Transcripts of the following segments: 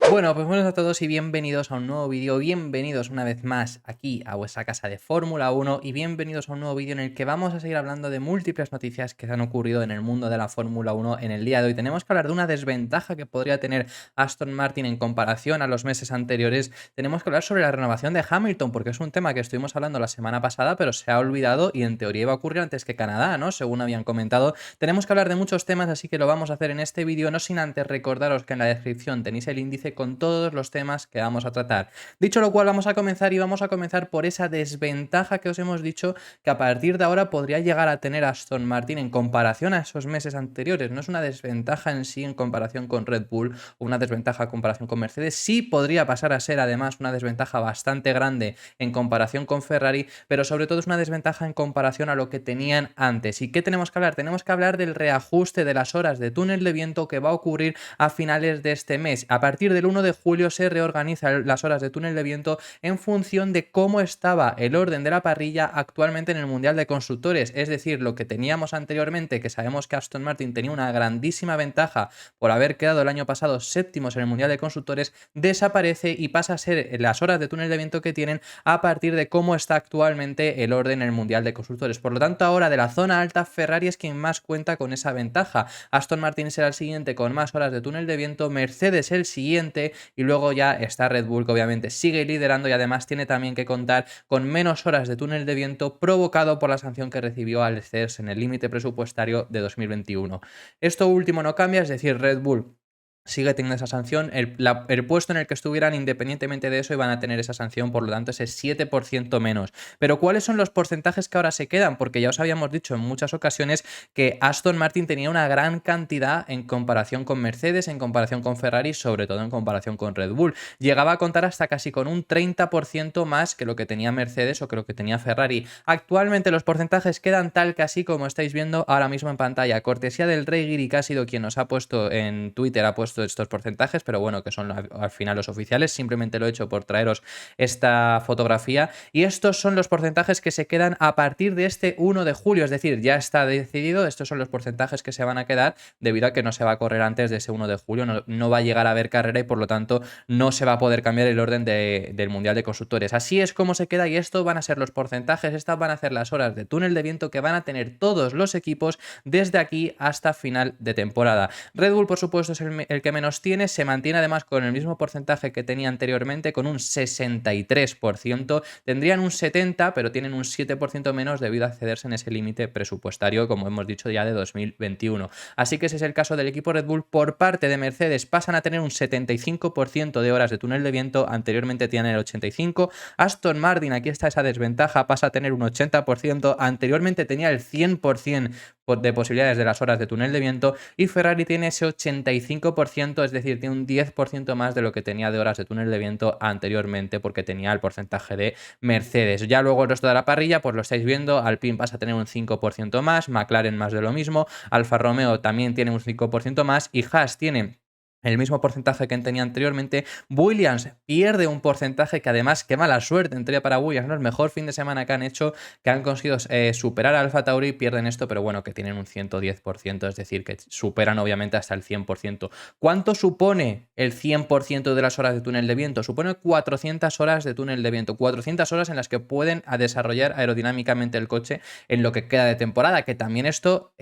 Bueno, pues buenos a todos y bienvenidos a un nuevo vídeo, bienvenidos una vez más aquí a vuestra casa de Fórmula 1 y bienvenidos a un nuevo vídeo en el que vamos a seguir hablando de múltiples noticias que han ocurrido en el mundo de la Fórmula 1 en el día de hoy. Tenemos que hablar de una desventaja que podría tener Aston Martin en comparación a los meses anteriores. Tenemos que hablar sobre la renovación de Hamilton, porque es un tema que estuvimos hablando la semana pasada, pero se ha olvidado y en teoría iba a ocurrir antes que Canadá, ¿no? Según habían comentado. Tenemos que hablar de muchos temas, así que lo vamos a hacer en este vídeo, no sin antes recordaros que en la descripción tenéis el índice con todos los temas que vamos a tratar. Dicho lo cual, vamos a comenzar por esa desventaja que os hemos dicho que a partir de ahora podría llegar a tener Aston Martin en comparación a esos meses anteriores. No es una desventaja en sí en comparación con Red Bull o una desventaja en comparación con Mercedes. Sí podría pasar a ser además una desventaja bastante grande en comparación con Ferrari, pero sobre todo es una desventaja en comparación a lo que tenían antes. ¿Y qué tenemos que hablar? Tenemos que hablar del reajuste de las horas de túnel de viento que va a ocurrir a finales de este mes. A partir del 1 de julio se reorganizan las horas de túnel de viento en función de cómo estaba el orden de la parrilla actualmente en el Mundial de Constructores. Es decir, lo que teníamos anteriormente, que sabemos que Aston Martin tenía una grandísima ventaja por haber quedado el año pasado séptimos en el Mundial de Constructores, desaparece y pasa a ser las horas de túnel de viento que tienen a partir de cómo está actualmente el orden en el Mundial de Constructores. Por lo tanto, ahora de la zona alta, Ferrari es quien más cuenta con esa ventaja. Aston Martin será el siguiente con más horas de túnel de viento, Mercedes el siguiente y luego ya está Red Bull, que obviamente sigue liderando y además tiene también que contar con menos horas de túnel de viento provocado por la sanción que recibió al excederse en el límite presupuestario de 2021. Esto último no cambia, es decir, Red Bull sigue teniendo esa sanción. El puesto en el que estuvieran, independientemente de eso, iban a tener esa sanción, por lo tanto, ese 7% menos. Pero ¿cuáles son los porcentajes que ahora se quedan? Porque ya os habíamos dicho en muchas ocasiones que Aston Martin tenía una gran cantidad en comparación con Mercedes, en comparación con Ferrari, sobre todo en comparación con Red Bull. Llegaba a contar hasta casi con un 30% más que lo que tenía Mercedes o que lo que tenía Ferrari. Actualmente los porcentajes quedan tal que así como estáis viendo ahora mismo en pantalla. Cortesía del Rey Giri, que ha sido quien nos ha puesto en Twitter, ha puesto estos porcentajes, pero bueno, que son al final los oficiales. Simplemente lo he hecho por traeros esta fotografía. Y estos son los porcentajes que se quedan a partir de este 1 de julio. Es decir, ya está decidido. Estos son los porcentajes que se van a quedar debido a que no se va a correr antes de ese 1 de julio. No va a llegar a haber carrera y por lo tanto no se va a poder cambiar el orden del Mundial de Constructores. Así es como se queda y estos van a ser los porcentajes. Estas van a ser las horas de túnel de viento que van a tener todos los equipos desde aquí hasta final de temporada. Red Bull, por supuesto, es el que menos tiene, se mantiene además con el mismo porcentaje que tenía anteriormente, con un 63%, tendrían un 70%, pero tienen un 7% menos debido a cederse en ese límite presupuestario, como hemos dicho ya, de 2021. Así que ese es el caso del equipo Red Bull. Por parte de Mercedes pasan a tener un 75% de horas de túnel de viento, anteriormente tenían el 85%. Aston Martin, aquí está esa desventaja, pasa a tener un 80%, anteriormente tenía el 100% de posibilidades de las horas de túnel de viento, y Ferrari tiene ese 85%, es decir, tiene un 10% más de lo que tenía de horas de túnel de viento anteriormente, porque tenía el porcentaje de Mercedes. Ya luego el resto de la parrilla, pues lo estáis viendo, Alpine pasa a tener un 5% más, McLaren más de lo mismo, Alfa Romeo también tiene un 5% más y Haas tiene el mismo porcentaje que tenía anteriormente. Williams pierde un porcentaje que además, qué mala suerte entraría para Williams, ¿no? El mejor fin de semana que han hecho, que han conseguido superar a Alfa Tauri, pierden esto, pero bueno, que tienen un 110%, es decir, que superan obviamente hasta el 100%. ¿Cuánto supone el 100% de las horas de túnel de viento? Supone 400 horas de túnel de viento, 400 horas en las que pueden desarrollar aerodinámicamente el coche en lo que queda de temporada, que también esto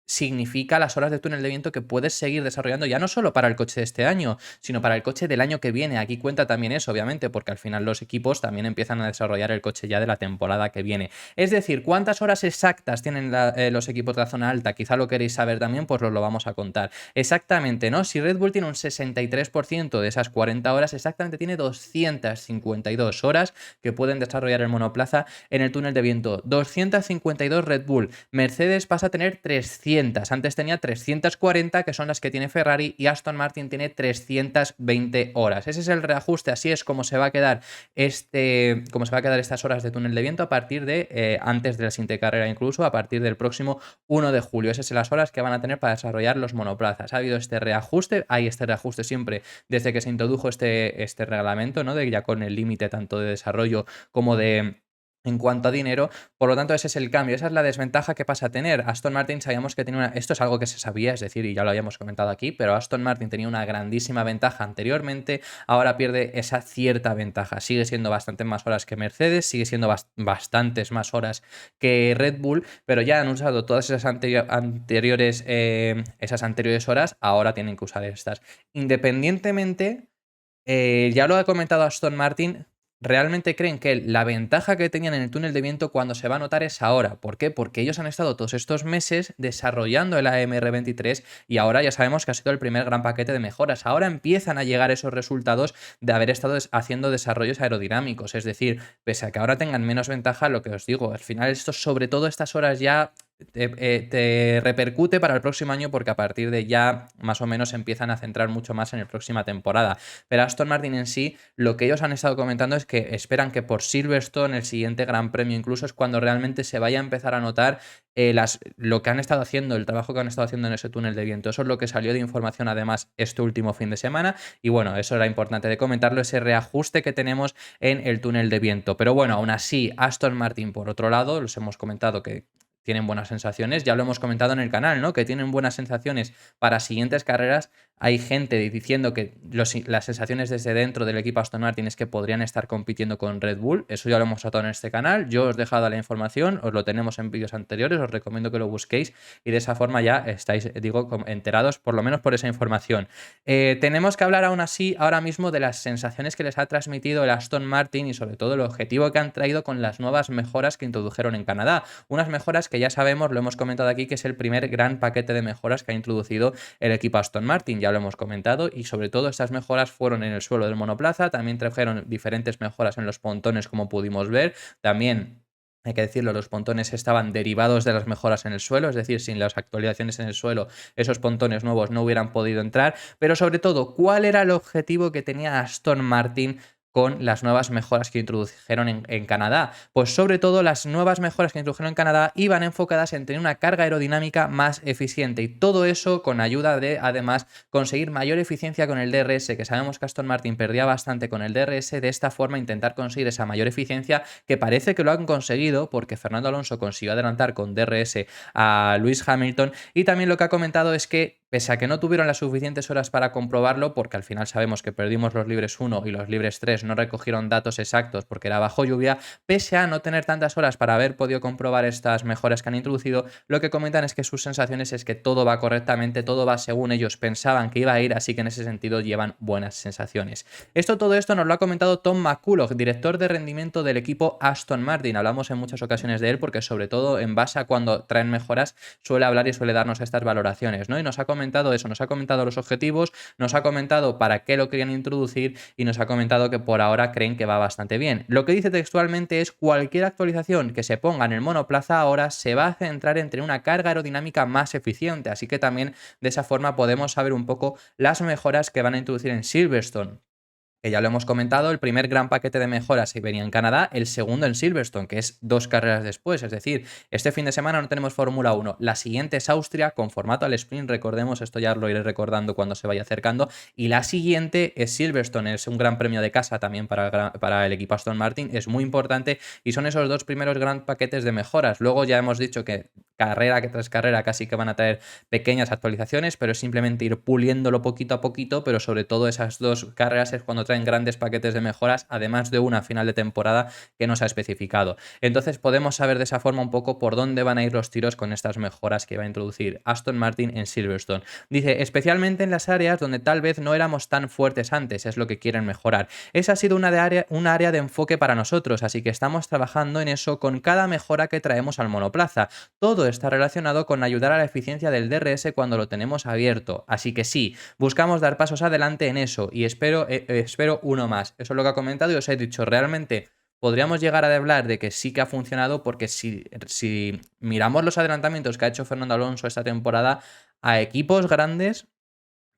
significa las horas de túnel de viento que puedes seguir desarrollando ya no solo para el coche de este año, sino para el coche del año que viene. Aquí cuenta también eso, obviamente, porque al final los equipos también empiezan a desarrollar el coche ya de la temporada que viene. Es decir, ¿cuántas horas exactas tienen los equipos de la zona alta? Quizá lo queréis saber también, pues os lo vamos a contar. Exactamente, ¿no? Si Red Bull tiene un 63% de esas 40 horas, exactamente tiene 252 horas que pueden desarrollar el monoplaza en el túnel de viento. 252 Red Bull. Mercedes pasa a tener 300. Antes tenía 340, que son las que tiene Ferrari, y Aston Martin tiene 320 horas. Ese es el reajuste, así es como se va a quedar estas horas de túnel de viento a partir de antes de la siguiente carrera, incluso a partir del próximo 1 de julio. Esas son las horas que van a tener para desarrollar los monoplazas. Ha habido este reajuste, hay este reajuste siempre desde que se introdujo este reglamento, ¿no? De ya con el límite tanto de desarrollo como de en cuanto a dinero, por lo tanto ese es el cambio, esa es la desventaja que pasa a tener. Aston Martin sabíamos que tenía una... Esto es algo que se sabía, es decir, y ya lo habíamos comentado aquí, pero Aston Martin tenía una grandísima ventaja anteriormente, ahora pierde esa cierta ventaja. Sigue siendo bastantes más horas que Mercedes, sigue siendo bastantes más horas que Red Bull, pero ya han usado todas esas esas anteriores horas, ahora tienen que usar estas. Independientemente... ya lo ha comentado Aston Martin, realmente creen que la ventaja que tenían en el túnel de viento cuando se va a notar es ahora. ¿Por qué? Porque ellos han estado todos estos meses desarrollando el AMR23 y ahora ya sabemos que ha sido el primer gran paquete de mejoras. Ahora empiezan a llegar esos resultados de haber estado haciendo desarrollos aerodinámicos. Es decir, pese a que ahora tengan menos ventaja, lo que os digo, al final esto, sobre todo estas horas ya te repercute para el próximo año porque a partir de ya más o menos se empiezan a centrar mucho más en la próxima temporada. Pero Aston Martin en sí, lo que ellos han estado comentando es que esperan que por Silverstone, el siguiente Gran Premio incluso, es cuando realmente se vaya a empezar a notar lo que han estado haciendo, el trabajo que han estado haciendo en ese túnel de viento. Eso es lo que salió de información además este último fin de semana y bueno, eso era importante de comentarlo, ese reajuste que tenemos en el túnel de viento. Pero bueno, aún así, Aston Martin por otro lado, los hemos comentado que tienen buenas sensaciones, ya lo hemos comentado en el canal, ¿no? Que tienen buenas sensaciones para siguientes carreras. Hay gente diciendo que las sensaciones desde dentro del equipo Aston Martin es que podrían estar compitiendo con Red Bull. Eso ya lo hemos tratado en este canal. Yo os he dejado la información, os lo tenemos en vídeos anteriores, os recomiendo que lo busquéis y de esa forma ya estáis, digo, enterados por lo menos por esa información. Tenemos que hablar aún así ahora mismo de las sensaciones que les ha transmitido el Aston Martin y sobre todo el objetivo que han traído con las nuevas mejoras que introdujeron en Canadá. Unas mejoras que ya sabemos, lo hemos comentado aquí, que es el primer gran paquete de mejoras que ha introducido el equipo Aston Martin. Ya lo hemos comentado y sobre todo estas mejoras fueron en el suelo del monoplaza, también trajeron diferentes mejoras en los pontones como pudimos ver, también hay que decirlo, los pontones estaban derivados de las mejoras en el suelo, es decir, sin las actualizaciones en el suelo, esos pontones nuevos no hubieran podido entrar, pero sobre todo, ¿cuál era el objetivo que tenía Aston Martin con las nuevas mejoras que introdujeron en Canadá? Pues sobre todo las nuevas mejoras que introdujeron en Canadá iban enfocadas en tener una carga aerodinámica más eficiente y todo eso con ayuda de además conseguir mayor eficiencia con el DRS, que sabemos que Aston Martin perdía bastante con el DRS, de esta forma intentar conseguir esa mayor eficiencia que parece que lo han conseguido porque Fernando Alonso consiguió adelantar con DRS a Lewis Hamilton y también lo que ha comentado es que pese a que no tuvieron las suficientes horas para comprobarlo, porque al final sabemos que perdimos los libres 1 y los libres 3 no recogieron datos exactos porque era bajo lluvia, pese a no tener tantas horas para haber podido comprobar estas mejoras que han introducido, lo que comentan es que sus sensaciones es que todo va correctamente, todo va según ellos pensaban que iba a ir, así que en ese sentido llevan buenas sensaciones. Todo esto nos lo ha comentado Tom McCulloch, director de rendimiento del equipo Aston Martin. Hablamos en muchas ocasiones de él porque sobre todo en base a cuando traen mejoras suele hablar y suele darnos estas valoraciones, ¿no? Y nos ha comentado eso, nos ha comentado los objetivos, nos ha comentado para qué lo querían introducir y nos ha comentado que por ahora creen que va bastante bien. Lo que dice textualmente es: cualquier actualización que se ponga en el monoplaza ahora se va a centrar en tener una carga aerodinámica más eficiente, así que también de esa forma podemos saber un poco las mejoras que van a introducir en Silverstone, que ya lo hemos comentado, el primer gran paquete de mejoras se venía en Canadá, el segundo en Silverstone, que es 2 carreras después, es decir, este fin de semana no tenemos Fórmula 1, la siguiente es Austria con formato al sprint, recordemos, esto ya lo iré recordando cuando se vaya acercando, y la siguiente es Silverstone, es un gran premio de casa también para el equipo Aston Martin, es muy importante y son esos 2 primeros gran paquetes de mejoras. Luego ya hemos dicho que carrera que tras carrera casi que van a traer pequeñas actualizaciones, pero es simplemente ir puliéndolo poquito a poquito, pero sobre todo esas 2 carreras es cuando traen grandes paquetes de mejoras, además de una final de temporada que nos ha especificado. Entonces podemos saber de esa forma un poco por dónde van a ir los tiros con estas mejoras que va a introducir Aston Martin en Silverstone. Dice, especialmente en las áreas donde tal vez no éramos tan fuertes antes, es lo que quieren mejorar. Esa ha sido una área de enfoque para nosotros, así que estamos trabajando en eso con cada mejora que traemos al monoplaza. Todo está relacionado con ayudar a la eficiencia del DRS cuando lo tenemos abierto. Así que sí, buscamos dar pasos adelante en eso y espero uno más. Eso es lo que ha comentado y os he dicho, realmente podríamos llegar a hablar de que sí que ha funcionado porque si miramos los adelantamientos que ha hecho Fernando Alonso esta temporada a equipos grandes,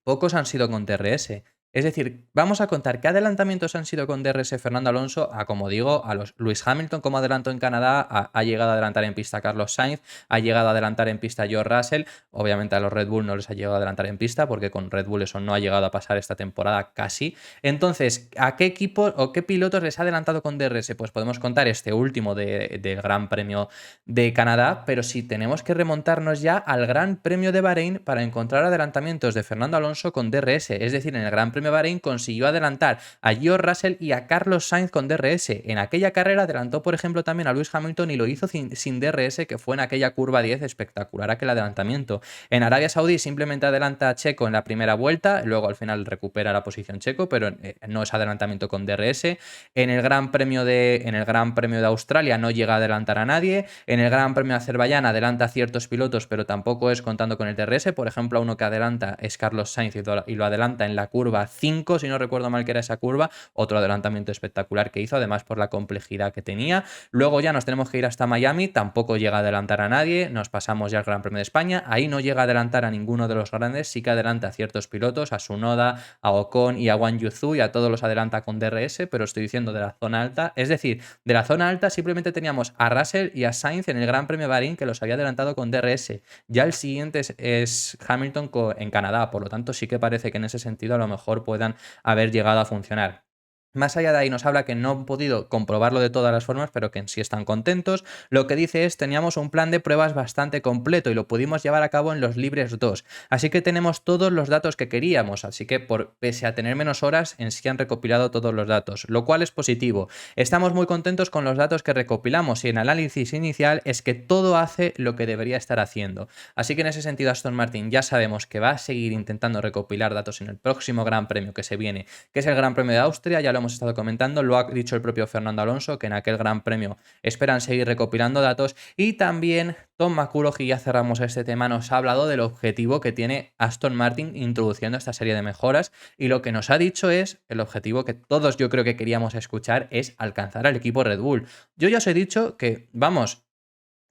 pocos han sido con DRS. Es decir, vamos a contar qué adelantamientos han sido con DRS Fernando Alonso, a como digo, a los Lewis Hamilton como adelantó en Canadá, ha llegado a adelantar en pista a Carlos Sainz, ha llegado a adelantar en pista a George Russell, obviamente a los Red Bull no les ha llegado a adelantar en pista porque con Red Bull eso no ha llegado a pasar esta temporada casi. Entonces, ¿a qué equipos o qué pilotos les ha adelantado con DRS? Pues podemos contar este último del Gran Premio de Canadá, pero si tenemos que remontarnos ya al Gran Premio de Bahrein para encontrar adelantamientos de Fernando Alonso con DRS. Es decir, en el Gran Premio de Bahrein consiguió adelantar a George Russell y a Carlos Sainz con DRS. En aquella carrera adelantó, por ejemplo, también a Lewis Hamilton y lo hizo sin DRS, que fue en aquella curva 10 espectacular aquel adelantamiento. En Arabia Saudí simplemente adelanta a Checo en la primera vuelta, luego al final recupera la posición Checo, pero no es adelantamiento con DRS. En el Gran Premio de Australia no llega a adelantar a nadie. En el Gran Premio de Azerbaiyán adelanta a ciertos pilotos, pero tampoco es contando con el DRS. Por ejemplo, uno que adelanta es Carlos Sainz y lo adelanta en la curva 5, si no recuerdo mal que era esa curva. Otro adelantamiento espectacular que hizo, además por la complejidad que tenía. Luego ya nos tenemos que ir hasta Miami, tampoco llega a adelantar a nadie. Nos pasamos ya al Gran Premio de España. Ahí no llega a adelantar a ninguno de los grandes, sí que adelanta a ciertos pilotos, a Tsunoda, a Ocon y a Wang Yuzu, y a todos los adelanta con DRS, pero estoy diciendo de la zona alta. Es decir, de la zona alta simplemente teníamos a Russell y a Sainz en el Gran Premio de Bahrein que los había adelantado con DRS. Ya el siguiente es Hamilton en Canadá, por lo tanto sí que parece que en ese sentido a lo mejor puedan haber llegado a funcionar. Más allá de ahí nos habla que no han podido comprobarlo de todas las formas, pero que en sí están contentos. Lo que dice es, teníamos un plan de pruebas bastante completo y lo pudimos llevar a cabo en los libres 2. Así que tenemos todos los datos que queríamos, así que pese a tener menos horas, en sí han recopilado todos los datos, lo cual es positivo. Estamos muy contentos con los datos que recopilamos y el análisis inicial es que todo hace lo que debería estar haciendo. Así que en ese sentido Aston Martin ya sabemos que va a seguir intentando recopilar datos en el próximo Gran Premio que se viene, que es el Gran Premio de Austria. Ya lo hemos estado comentando, lo ha dicho el propio Fernando Alonso, que en aquel Gran Premio esperan seguir recopilando datos. Y también Tom McCulloch, y ya cerramos este tema, nos ha hablado del objetivo que tiene Aston Martin introduciendo esta serie de mejoras, y lo que nos ha dicho es el objetivo que todos yo creo que queríamos escuchar, es alcanzar al equipo Red Bull. Yo ya os he dicho que, vamos,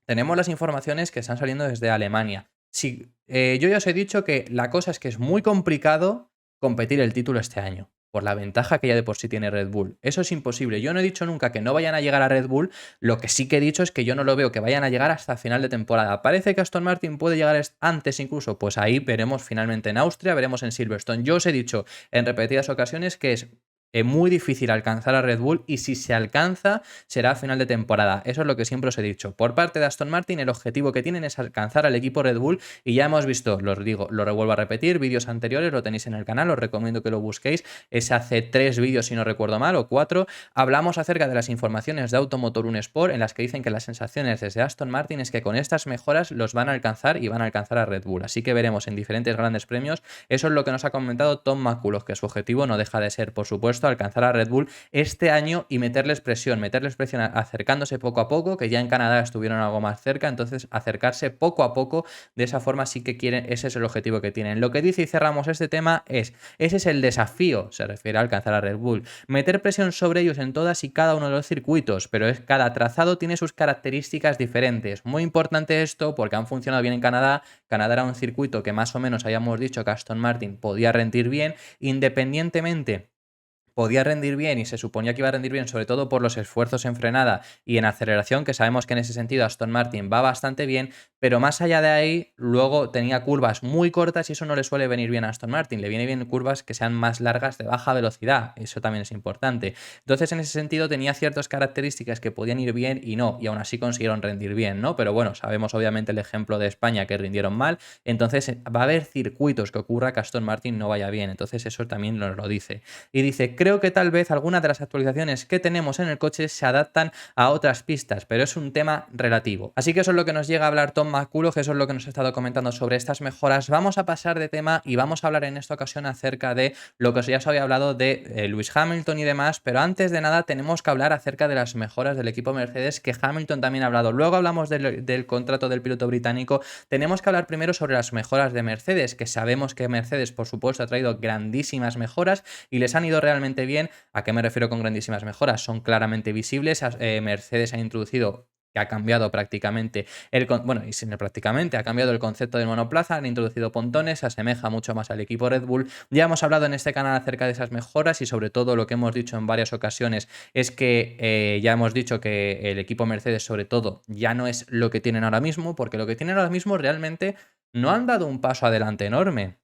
tenemos las informaciones que están saliendo desde Alemania. Sí, yo ya os he dicho que la cosa es que es muy complicado competir el título este año, por la ventaja que ya de por sí tiene Red Bull. Eso es imposible. Yo no he dicho nunca que no vayan a llegar a Red Bull, lo que sí que he dicho es que yo no lo veo que vayan a llegar hasta final de temporada. Parece que Aston Martin puede llegar antes incluso, pues ahí veremos finalmente en Austria, veremos en Silverstone. Yo os he dicho en repetidas ocasiones que es muy difícil alcanzar a Red Bull, y si se alcanza será a final de temporada. Eso es lo que siempre os he dicho. Por parte de Aston Martin el objetivo que tienen es alcanzar al equipo Red Bull, y ya hemos visto, lo digo, lo revuelvo a repetir, vídeos anteriores lo tenéis en el canal, os recomiendo que lo busquéis, es hace 3 vídeos si no recuerdo mal, o 4, hablamos acerca de las informaciones de Automotor 1 Sport en las que dicen que las sensaciones desde Aston Martin es que con estas mejoras los van a alcanzar y van a alcanzar a Red Bull. Así que veremos en diferentes grandes premios. Eso es lo que nos ha comentado Tom McCulloch, que su objetivo no deja de ser, por supuesto, alcanzar a Red Bull este año y meterles presión acercándose poco a poco, que ya en Canadá estuvieron algo más cerca, entonces acercarse poco a poco, de esa forma sí que quieren, ese es el objetivo que tienen. Lo que dice, y cerramos este tema, ese es el desafío, se refiere a alcanzar a Red Bull, meter presión sobre ellos en todas y cada uno de los circuitos, pero cada trazado tiene sus características diferentes. Muy importante esto porque han funcionado bien en Canadá. Canadá era un circuito que más o menos habíamos dicho que Aston Martin podía rendir bien, independientemente podía rendir bien y se suponía que iba a rendir bien, sobre todo por los esfuerzos en frenada y en aceleración, que sabemos que en ese sentido Aston Martin va bastante bien, pero más allá de ahí, luego tenía curvas muy cortas y eso no le suele venir bien a Aston Martin, le viene bien curvas que sean más largas de baja velocidad, eso también es importante. Entonces, en ese sentido, tenía ciertas características que podían ir bien y no, y aún así consiguieron rendir bien, ¿no? Pero bueno, sabemos obviamente el ejemplo de España que rindieron mal, entonces va a haber circuitos que ocurra que Aston Martin no vaya bien, entonces eso también nos lo dice. Y dice, creo que tal vez algunas de las actualizaciones que tenemos en el coche se adaptan a otras pistas, pero es un tema relativo. Así que eso es lo que nos llega a hablar Tom McCulloch, eso es lo que nos ha estado comentando sobre estas mejoras. Vamos a pasar de tema y vamos a hablar en esta ocasión acerca de lo que ya os había hablado de Lewis Hamilton y demás, pero antes de nada tenemos que hablar acerca de las mejoras del equipo Mercedes, que Hamilton también ha hablado. Luego hablamos del contrato del piloto británico. Tenemos que hablar primero sobre las mejoras de Mercedes, que sabemos que Mercedes, por supuesto, ha traído grandísimas mejoras y les han ido realmente bien. ¿A qué me refiero con grandísimas mejoras? Son claramente visibles. Mercedes ha introducido que ha cambiado prácticamente bueno, y sin el prácticamente, ha cambiado el concepto del monoplaza, han introducido pontones, se asemeja mucho más al equipo Red Bull. Ya hemos hablado en este canal acerca de esas mejoras y sobre todo lo que hemos dicho en varias ocasiones es que ya hemos dicho que el equipo Mercedes sobre todo ya no es lo que tienen ahora mismo, porque lo que tienen ahora mismo realmente no han dado un paso adelante enorme.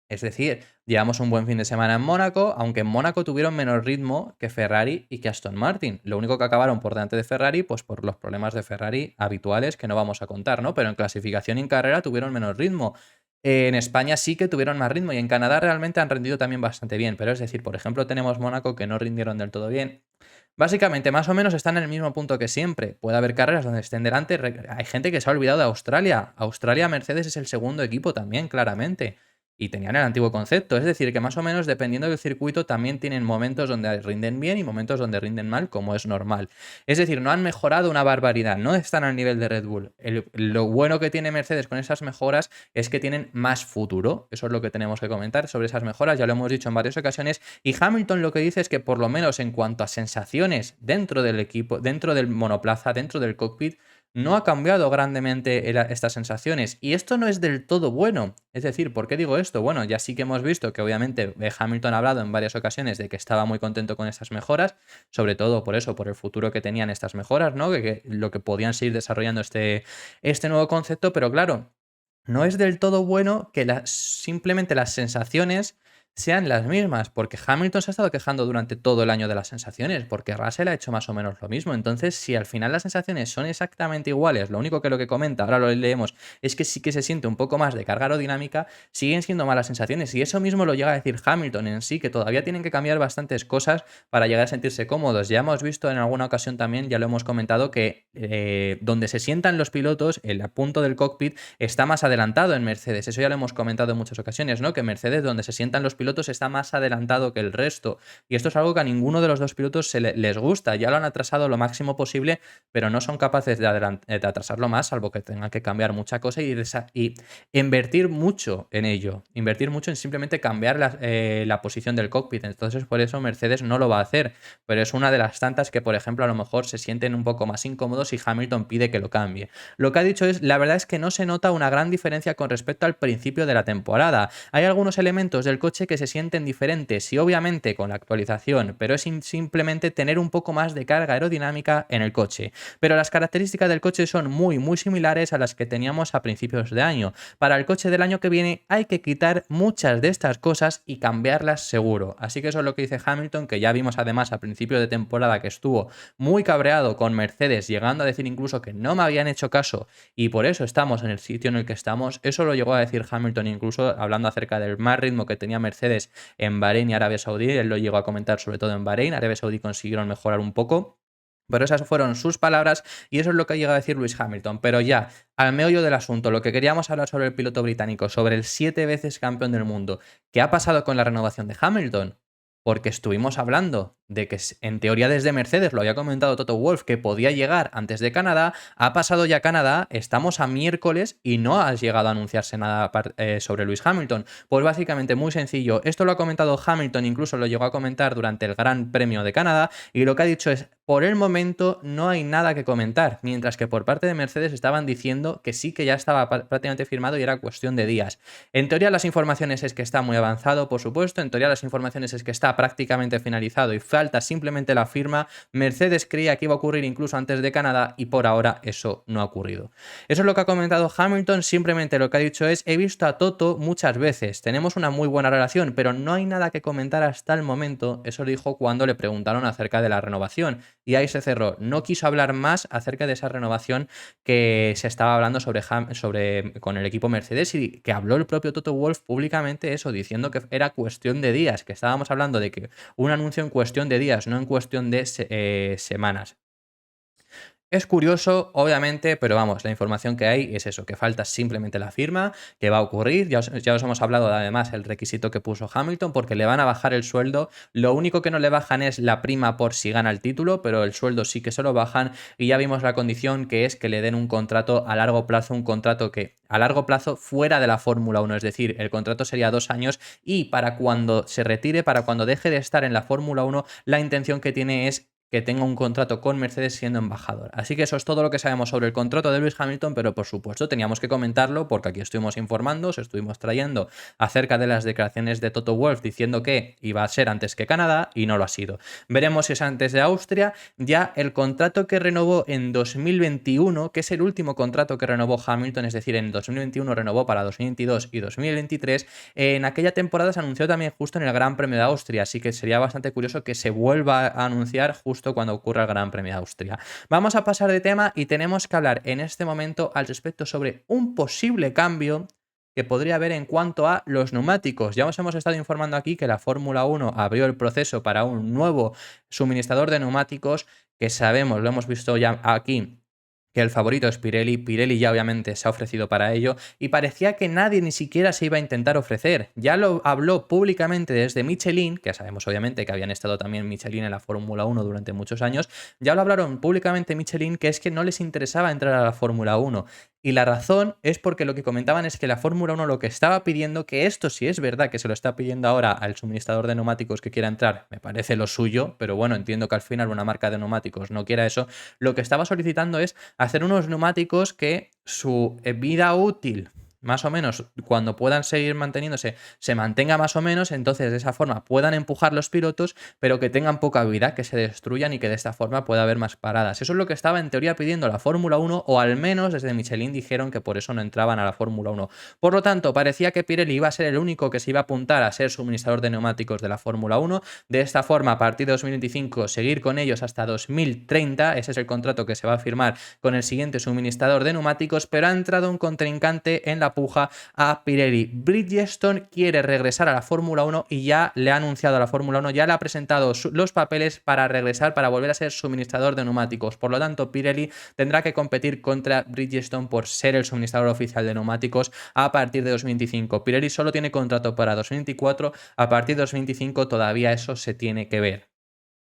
Es decir, llevamos un buen fin de semana en Mónaco, aunque en Mónaco tuvieron menos ritmo que Ferrari y que Aston Martin. Lo único que acabaron por delante de Ferrari, pues por los problemas de Ferrari habituales que no vamos a contar, ¿no? Pero en clasificación y en carrera tuvieron menos ritmo. En España sí que tuvieron más ritmo y en Canadá realmente han rendido también bastante bien. Pero es decir, por ejemplo, tenemos Mónaco que no rindieron del todo bien. Básicamente, más o menos están en el mismo punto que siempre. Puede haber carreras donde estén delante. Hay gente que se ha olvidado de Australia. Australia, Mercedes es el segundo equipo también, claramente. Y tenían el antiguo concepto. Es decir, que más o menos dependiendo del circuito también tienen momentos donde rinden bien y momentos donde rinden mal, como es normal. Es decir, no han mejorado una barbaridad, no están al nivel de Red Bull. Lo bueno que tiene Mercedes con esas mejoras es que tienen más futuro. Eso es lo que tenemos que comentar sobre esas mejoras, ya lo hemos dicho en varias ocasiones. Y Hamilton lo que dice es que por lo menos en cuanto a sensaciones dentro del equipo, dentro del monoplaza, dentro del cockpit, no ha cambiado grandemente estas sensaciones. Y esto no es del todo bueno. Es decir, ¿por qué digo esto? Bueno, ya sí que hemos visto que obviamente Hamilton ha hablado en varias ocasiones de que estaba muy contento con estas mejoras, sobre todo por eso, por el futuro que tenían estas mejoras, ¿no? Que lo que podían seguir desarrollando este nuevo concepto, pero claro, no es del todo bueno que simplemente las sensaciones sean las mismas, porque Hamilton se ha estado quejando durante todo el año de las sensaciones, porque Russell ha hecho más o menos lo mismo. Entonces, si al final las sensaciones son exactamente iguales, lo que comenta, ahora lo leemos, es que sí que se siente un poco más de carga aerodinámica, siguen siendo malas sensaciones. Y eso mismo lo llega a decir Hamilton en sí, que todavía tienen que cambiar bastantes cosas para llegar a sentirse cómodos. Ya hemos visto en alguna ocasión también, ya lo hemos comentado, que donde se sientan los pilotos, el punto del cockpit está más adelantado en Mercedes. Eso ya lo hemos comentado en muchas ocasiones, ¿no? Que Mercedes, donde se sientan los pilotos, está más adelantado que el resto. Y esto es algo que a ninguno de los dos pilotos les gusta. Ya lo han atrasado lo máximo posible, pero no son capaces de atrasarlo más, salvo que tengan que cambiar mucha cosa y invertir mucho en ello. Invertir mucho en simplemente cambiar la posición del cockpit. Entonces, por eso Mercedes no lo va a hacer. Pero es una de las tantas que, por ejemplo, a lo mejor se sienten un poco más incómodos y Hamilton pide que lo cambie. Lo que ha dicho es, la verdad es que no se nota una gran diferencia con respecto al principio de la temporada. Hay algunos elementos del coche que se sienten diferentes y obviamente con la actualización, pero es simplemente tener un poco más de carga aerodinámica en el coche. Pero las características del coche son muy similares a las que teníamos a principios de año. Para el coche del año que viene hay que quitar muchas de estas cosas y cambiarlas seguro. Así que eso es lo que dice Hamilton, que ya vimos además a principio de temporada que estuvo muy cabreado con Mercedes, llegando a decir incluso que no me habían hecho caso y por eso estamos en el sitio en el que estamos. Eso lo llegó a decir Hamilton incluso hablando acerca del mal ritmo que tenía Mercedes en Bahrein y Arabia Saudí. Él lo llegó a comentar sobre todo en Bahrein. Arabia Saudí consiguieron mejorar un poco. Pero esas fueron sus palabras y eso es lo que llega a decir Lewis Hamilton. Pero ya, al meollo del asunto, lo que queríamos hablar sobre el piloto británico, sobre el 7 veces campeón del mundo, ¿qué ha pasado con la renovación de Hamilton? Porque estuvimos hablando de que en teoría desde Mercedes, lo había comentado Toto Wolff, que podía llegar antes de Canadá, ha pasado ya Canadá, estamos a miércoles y no ha llegado a anunciarse nada sobre Lewis Hamilton. Pues básicamente muy sencillo, esto lo ha comentado Hamilton, incluso lo llegó a comentar durante el Gran Premio de Canadá y lo que ha dicho es, por el momento no hay nada que comentar, mientras que por parte de Mercedes estaban diciendo que sí que ya estaba prácticamente firmado y era cuestión de días. En teoría las informaciones es que está muy avanzado, por supuesto, en teoría las informaciones es que está prácticamente finalizado y falta simplemente la firma. Mercedes creía que iba a ocurrir incluso antes de Canadá y por ahora eso no ha ocurrido. Eso es lo que ha comentado Hamilton, simplemente lo que ha dicho es, he visto a Toto muchas veces, tenemos una muy buena relación, pero no hay nada que comentar hasta el momento. Eso lo dijo cuando le preguntaron acerca de la renovación y ahí se cerró. No quiso hablar más acerca de esa renovación que se estaba hablando con el equipo Mercedes y que habló el propio Toto Wolff públicamente eso, diciendo que era cuestión de días, que estábamos hablando de que un anuncio en cuestión de días, no en cuestión de semanas. Es curioso, obviamente, pero vamos, la información que hay es eso, que falta simplemente la firma, que va a ocurrir. Ya os hemos hablado además el requisito que puso Hamilton, porque le van a bajar el sueldo. Lo único que no le bajan es la prima por si gana el título, pero el sueldo sí que se lo bajan. Y ya vimos la condición que es que le den un contrato a largo plazo, un contrato que a largo plazo fuera de la Fórmula 1. Es decir, el contrato sería 2 años y para cuando se retire, para cuando deje de estar en la Fórmula 1, la intención que tiene es que tenga un contrato con Mercedes siendo embajador. Así que eso es todo lo que sabemos sobre el contrato de Lewis Hamilton, pero por supuesto teníamos que comentarlo porque aquí estuvimos informando, os estuvimos trayendo acerca de las declaraciones de Toto Wolff diciendo que iba a ser antes que Canadá y no lo ha sido. Veremos si es antes de Austria. Ya el contrato que renovó en 2021, que es el último contrato que renovó Hamilton, es decir, en 2021 renovó para 2022 y 2023, en aquella temporada se anunció también justo en el Gran Premio de Austria, así que sería bastante curioso que se vuelva a anunciar justo cuando ocurra el Gran Premio de Austria. Vamos a pasar de tema y tenemos que hablar en este momento al respecto sobre un posible cambio que podría haber en cuanto a los neumáticos. Ya os hemos estado informando aquí que la Fórmula 1 abrió el proceso para un nuevo suministrador de neumáticos que sabemos, lo hemos visto ya aquí, que el favorito es Pirelli. Pirelli ya obviamente se ha ofrecido para ello y parecía que nadie ni siquiera se iba a intentar ofrecer. Ya lo habló públicamente desde Michelin, que sabemos obviamente que habían estado también Michelin en la Fórmula 1 durante muchos años, ya lo hablaron públicamente Michelin, que es que no les interesaba entrar a la Fórmula 1. Y la razón es porque lo que comentaban es que la Fórmula 1 lo que estaba pidiendo, que esto sí es verdad que se lo está pidiendo ahora al suministrador de neumáticos que quiera entrar, me parece lo suyo, pero bueno, entiendo que al final una marca de neumáticos no quiera eso, lo que estaba solicitando es hacer unos neumáticos que su vida útil, más o menos, cuando puedan seguir manteniéndose, se mantenga más o menos, entonces de esa forma puedan empujar los pilotos, pero que tengan poca vida, que se destruyan y que de esta forma pueda haber más paradas. Eso es lo que estaba en teoría pidiendo la Fórmula 1, o al menos desde Michelin dijeron que por eso no entraban a la Fórmula 1. Por lo tanto, parecía que Pirelli iba a ser el único que se iba a apuntar a ser suministrador de neumáticos de la Fórmula 1. De esta forma, a partir de 2025, seguir con ellos hasta 2030, ese es el contrato que se va a firmar con el siguiente suministrador de neumáticos, pero ha entrado un contrincante en la puja a Pirelli. Bridgestone quiere regresar a la Fórmula 1 y ya le ha anunciado a la Fórmula 1, ya le ha presentado los papeles para regresar, para volver a ser suministrador de neumáticos. Por lo tanto, Pirelli tendrá que competir contra Bridgestone por ser el suministrador oficial de neumáticos a partir de 2025. Pirelli solo tiene contrato para 2024, a partir de 2025 todavía eso se tiene que ver.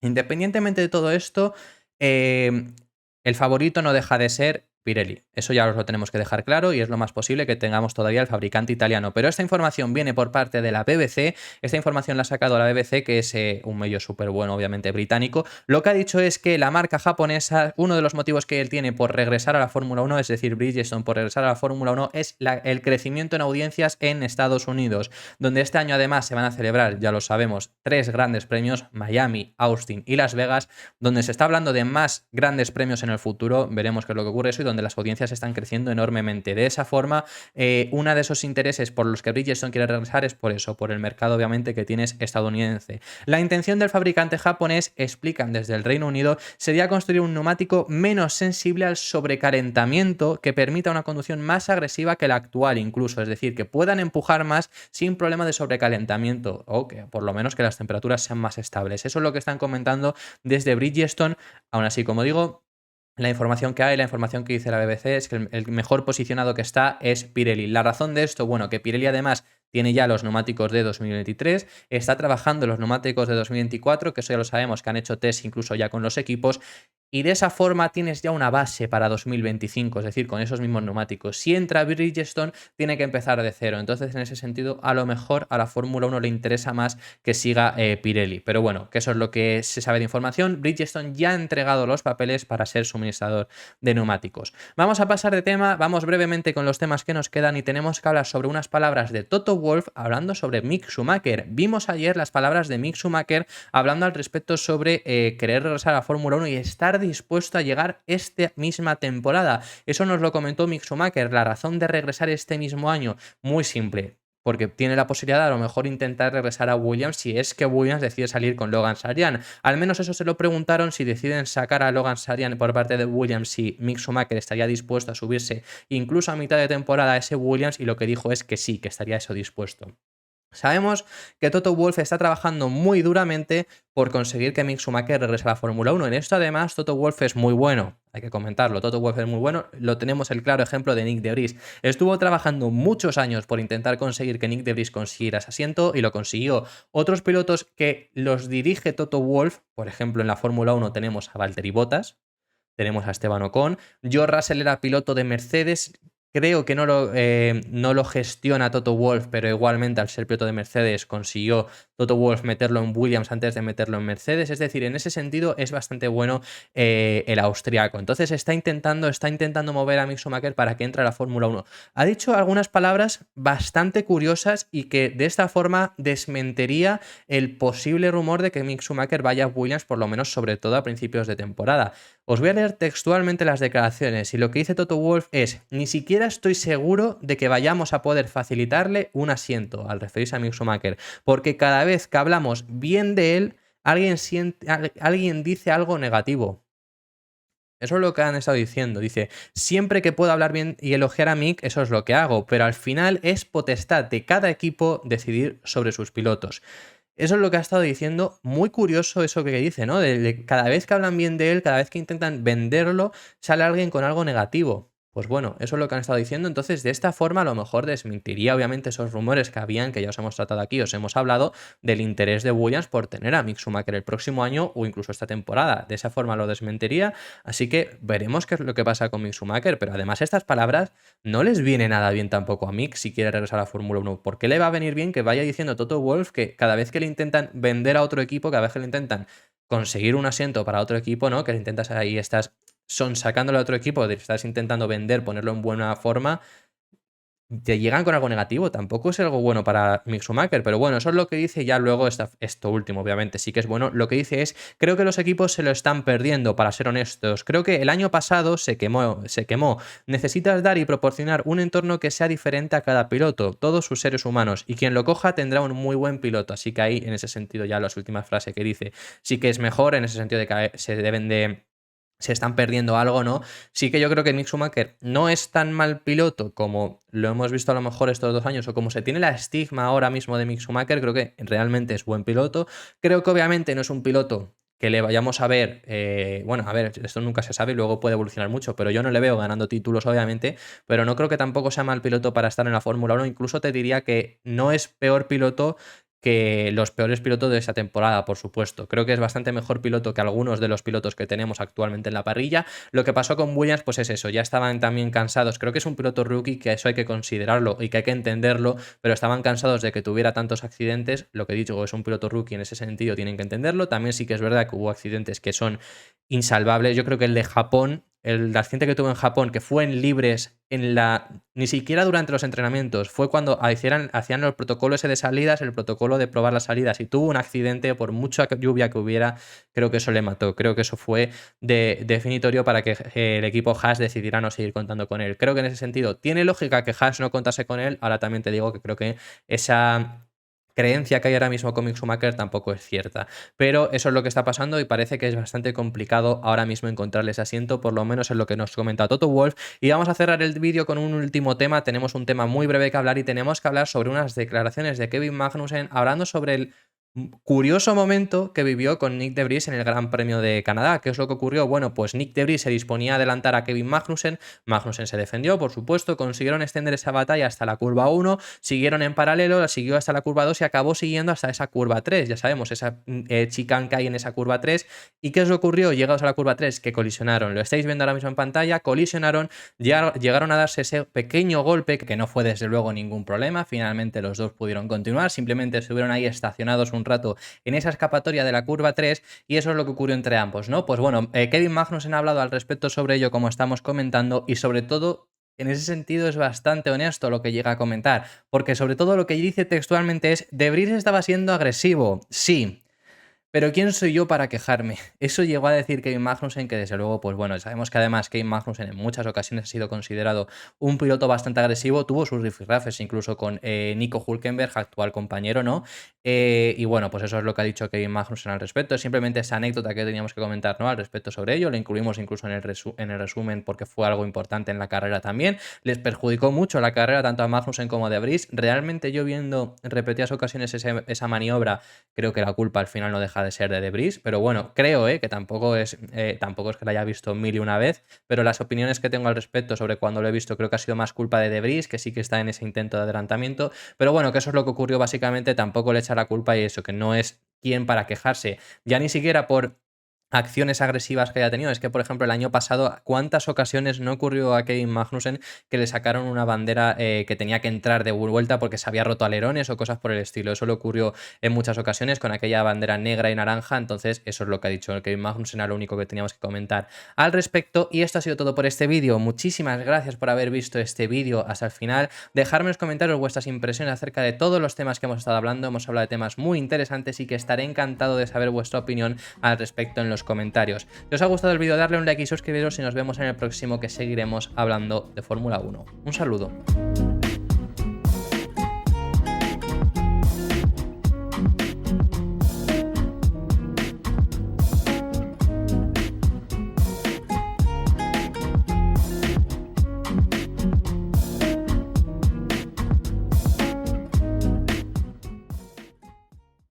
Independientemente de todo esto, el favorito no deja de ser Pirelli. Eso ya os lo tenemos que dejar claro y es lo más posible que tengamos todavía el fabricante italiano. Pero esta información viene por parte de la BBC. Esta información la ha sacado la BBC, que es un medio súper bueno, obviamente británico. Lo que ha dicho es que la marca japonesa, uno de los motivos que él tiene por regresar a la Fórmula 1, es decir, Bridgestone por regresar a la Fórmula 1, es el crecimiento en audiencias en Estados Unidos, donde este año además se van a celebrar, ya lo sabemos, 3 grandes premios, Miami, Austin y Las Vegas, donde se está hablando de más grandes premios en el futuro. Veremos qué es lo que ocurre eso y donde las audiencias están creciendo enormemente. De esa forma, uno de esos intereses por los que Bridgestone quiere regresar es por eso, por el mercado obviamente que tienes estadounidense. La intención del fabricante japonés, explican desde el Reino Unido, sería construir un neumático menos sensible al sobrecalentamiento que permita una conducción más agresiva que la actual incluso, es decir, que puedan empujar más sin problema de sobrecalentamiento o que por lo menos que las temperaturas sean más estables. Eso es lo que están comentando desde Bridgestone. Aún así, como digo, la información que hay, la información que dice la BBC es que el mejor posicionado que está es Pirelli. La razón de esto, bueno, que Pirelli además tiene ya los neumáticos de 2023, está trabajando los neumáticos de 2024, que eso ya lo sabemos, que han hecho test incluso ya con los equipos, y de esa forma tienes ya una base para 2025, es decir, con esos mismos neumáticos. Si entra Bridgestone, tiene que empezar de cero. Entonces, en ese sentido, a lo mejor a la Fórmula 1 le interesa más que siga Pirelli. Pero bueno, que eso es lo que se sabe de información. Bridgestone ya ha entregado los papeles para ser suministrador de neumáticos. Vamos a pasar de tema, vamos brevemente con los temas que nos quedan y tenemos que hablar sobre unas palabras de Toto Wolff hablando sobre Mick Schumacher. Vimos ayer las palabras de Mick Schumacher hablando al respecto sobre querer regresar a la Fórmula 1 y estar dispuesto a llegar esta misma temporada. Eso nos lo comentó Mick Schumacher. La razón de regresar este mismo año, muy simple, porque tiene la posibilidad de a lo mejor intentar regresar a Williams si es que Williams decide salir con Logan Sargeant. Al menos eso se lo preguntaron, si deciden sacar a Logan Sargeant por parte de Williams, si Mick Schumacher estaría dispuesto a subirse incluso a mitad de temporada a ese Williams, y lo que dijo es que sí, que estaría eso dispuesto. Sabemos que Toto Wolff está trabajando muy duramente por conseguir que Mick Schumacher regrese a la Fórmula 1. En esto, además, Toto Wolff es muy bueno. Hay que comentarlo. Toto Wolff es muy bueno. Lo tenemos el claro ejemplo de Nick de Vries. Estuvo trabajando muchos años por intentar conseguir que Nick de Vries consiguiera ese asiento y lo consiguió. Otros pilotos que los dirige Toto Wolff, por ejemplo, en la Fórmula 1 tenemos a Valtteri Bottas, tenemos a Esteban Ocon. George Russell era piloto de Mercedes, Creo que no lo gestiona Toto Wolff, pero igualmente al ser piloto de Mercedes consiguió Toto Wolff meterlo en Williams antes de meterlo en Mercedes. Es decir, en ese sentido es bastante bueno el austriaco. Entonces está intentando mover a Mick Schumacher para que entre a la Fórmula 1. Ha dicho algunas palabras bastante curiosas y que de esta forma desmentiría el posible rumor de que Mick Schumacher vaya a Williams, por lo menos sobre todo a principios de temporada. Os voy a leer textualmente las declaraciones y lo que dice Toto Wolff es: ni siquiera estoy seguro de que vayamos a poder facilitarle un asiento, al referirse a Mick Schumacher, porque cada vez que hablamos bien de él, alguien dice algo negativo. Eso es lo que han estado diciendo. Dice, siempre que puedo hablar bien y elogiar a Mick, eso es lo que hago, pero al final es potestad de cada equipo decidir sobre sus pilotos. Eso es lo que ha estado diciendo. Muy curioso eso que dice, ¿no? Cada vez que hablan bien de él, cada vez que intentan venderlo, sale alguien con algo negativo. Pues bueno, eso es lo que han estado diciendo. Entonces, de esta forma, a lo mejor desmentiría, obviamente, esos rumores que habían, que ya os hemos tratado aquí, os hemos hablado del interés de Williams por tener a Mick Schumacher el próximo año o incluso esta temporada. De esa forma lo desmentiría. Así que veremos qué es lo que pasa con Mick Schumacher. Pero además, estas palabras no les viene nada bien tampoco a Mick si quiere regresar a la Fórmula 1. ¿Por qué le va a venir bien que vaya diciendo Toto Wolff que cada vez que le intentan vender a otro equipo, cada vez que le intentan conseguir un asiento para otro equipo, ¿no? Que le intentas ahí, estás sacándole a otro equipo, estás intentando vender, ponerlo en buena forma, te llegan con algo negativo, tampoco es algo bueno para Mick Schumacher, pero bueno, eso es lo que dice ya luego esto último, obviamente, sí que es bueno. Lo que dice es, creo que los equipos se lo están perdiendo, para ser honestos. Creo que el año pasado se quemó. Necesitas dar y proporcionar un entorno que sea diferente a cada piloto, todos sus seres humanos, y quien lo coja tendrá un muy buen piloto. Así que ahí, en ese sentido, ya las últimas frases que dice, sí que es mejor, en ese sentido de que se están perdiendo algo, ¿no? Sí que yo creo que Mick Schumacher no es tan mal piloto como lo hemos visto a lo mejor estos 2 años o como se tiene la estigma ahora mismo de Mick Schumacher. Creo que realmente es buen piloto. Creo que obviamente no es un piloto que le vayamos a ver, bueno, a ver, esto nunca se sabe y luego puede evolucionar mucho, pero yo no le veo ganando títulos, obviamente, pero no creo que tampoco sea mal piloto para estar en la Fórmula 1. Incluso te diría que no es peor piloto que los peores pilotos de esa temporada, por supuesto. Creo que es bastante mejor piloto que algunos de los pilotos que tenemos actualmente en la parrilla. Lo que pasó con Williams, pues es eso, ya estaban también cansados. Creo que es un piloto rookie, que eso hay que considerarlo y que hay que entenderlo, pero estaban cansados de que tuviera tantos accidentes. Lo que he dicho, es un piloto rookie, en ese sentido tienen que entenderlo. También sí que es verdad que hubo accidentes que son insalvables. Yo creo que el de Japón, el accidente que tuvo en Japón, que fue en libres, ni siquiera durante los entrenamientos, fue cuando hacían los protocolos de salidas, el protocolo de probar las salidas, y tuvo un accidente, por mucha lluvia que hubiera, creo que eso le mató. Creo que eso fue definitorio para que el equipo Haas decidiera no seguir contando con él. Creo que en ese sentido tiene lógica que Haas no contase con él. Ahora también te digo que creo que esa creencia que hay ahora mismo con Mick Schumacher tampoco es cierta. Pero eso es lo que está pasando y parece que es bastante complicado ahora mismo encontrarle ese asiento, por lo menos en lo que nos comenta Toto Wolff. Y vamos a cerrar el vídeo con un último tema. Tenemos un tema muy breve que hablar y tenemos que hablar sobre unas declaraciones de Kevin Magnussen hablando sobre el curioso momento que vivió con Nick de Vries en el Gran Premio de Canadá. ¿Qué es lo que ocurrió? Bueno, pues Nick de Vries se disponía a adelantar a Kevin Magnussen. Magnussen se defendió, por supuesto, consiguieron extender esa batalla hasta la curva 1, siguieron en paralelo, la siguió hasta la curva 2 y acabó siguiendo hasta esa curva 3. Ya sabemos, esa chicane que hay en esa curva 3. ¿Y qué os ocurrió? Llegados a la curva 3, que colisionaron. Lo estáis viendo ahora mismo en pantalla, colisionaron, llegaron a darse ese pequeño golpe, que no fue desde luego ningún problema. Finalmente los dos pudieron continuar, simplemente estuvieron ahí estacionados un rato en esa escapatoria de la curva 3 y eso es lo que ocurrió entre ambos, ¿no? Pues bueno, Kevin Magnussen ha hablado al respecto sobre ello, como estamos comentando, y sobre todo en ese sentido es bastante honesto lo que llega a comentar, porque sobre todo lo que dice textualmente es: De Vries estaba siendo agresivo, sí. Pero ¿quién soy yo para quejarme? Eso llegó a decir Kevin Magnussen, que desde luego, pues bueno, sabemos que además Kevin Magnussen en muchas ocasiones ha sido considerado un piloto bastante agresivo, tuvo sus rifirrafes incluso con Nico Hülkenberg, actual compañero, ¿no? Y bueno, pues eso es lo que ha dicho Kevin Magnussen al respecto, es simplemente esa anécdota que teníamos que comentar, ¿no? Al respecto sobre ello, lo incluimos incluso en el resumen porque fue algo importante en la carrera también, les perjudicó mucho la carrera tanto a Magnussen como a De Vries. Realmente yo viendo en repetidas ocasiones esa maniobra, creo que la culpa al final no deja de ser de Vries, pero bueno, creo que tampoco es que la haya visto mil y una vez, pero las opiniones que tengo al respecto sobre cuando lo he visto creo que ha sido más culpa de Vries, que sí que está en ese intento de adelantamiento, pero bueno, que eso es lo que ocurrió básicamente, tampoco le echa la culpa y eso, que no es quien para quejarse, ya ni siquiera por acciones agresivas que haya tenido. Es que, por ejemplo, el año pasado, ¿cuántas ocasiones no ocurrió a Kevin Magnussen que le sacaron una bandera que tenía que entrar de vuelta porque se había roto alerones o cosas por el estilo? Eso le ocurrió en muchas ocasiones con aquella bandera negra y naranja. Entonces, eso es lo que ha dicho Kevin Magnussen, era lo único que teníamos que comentar al respecto. Y esto ha sido todo por este vídeo. Muchísimas gracias por haber visto este vídeo hasta el final. Dejadme en los comentarios vuestras impresiones acerca de todos los temas que hemos estado hablando. Hemos hablado de temas muy interesantes y que estaré encantado de saber vuestra opinión al respecto en los comentarios. Si os ha gustado el vídeo, darle un like y suscribiros y nos vemos en el próximo, que seguiremos hablando de Fórmula 1. Un saludo.